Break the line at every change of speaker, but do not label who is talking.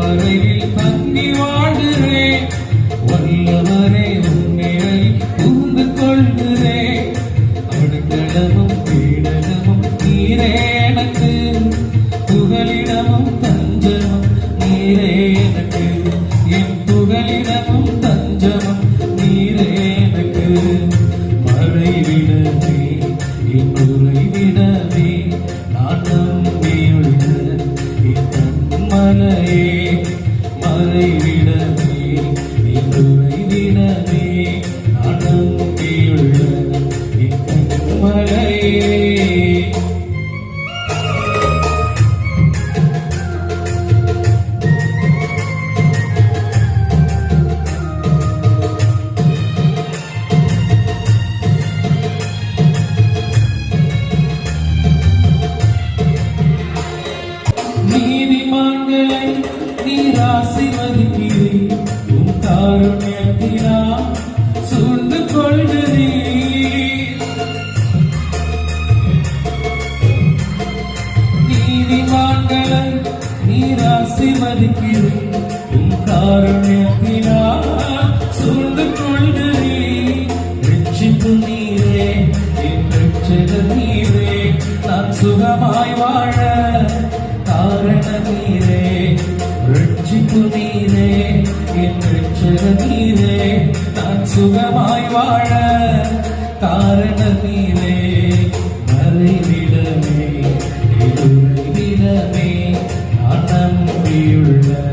மறைவில் தங்கி வாழ்கிறேன். வல்லவரே உண்மையை புரிந்து கொள்கிறேன். அடுத்தளவும் பீடகமும் நீரே எனக்கு, புகலிடமும் தஞ்சமும் நீரே எனக்கு, என் புகலிடமும் தஞ்சமும் நீரே எனக்கு. மறைவிடமே என் உறைவிடமே நான் நம்பியுள்ள என் கன்மலையே. மறைவிடமே என் உறைவிடமே நான் நம்பியுள்ள என் கன்மலையே. நீதிமான்களை நீர் ஆசீர்வதிக்கிறீர். உம் காருண்யத்தினால் சூழ்ந்து கொள்கிறீர். நீதிமான்களை நீர் ஆசீர்வதிக்கிறீர். உம் காருண்யத்தினால் சூழ்ந்து கொள்கிறீர். ரட்சிப்பு நீரே, என் ரட்சகர் நீரே, நான் சுகமாய் வாழ காரண நீரே. ரட்சிப்பு நீரே, என் ரட்சகர் நீரே, நான் சுகமாய் வாழ காரண நீரே. மறைவிடமே, உறைவிடமே நான் நம்பியுள்ள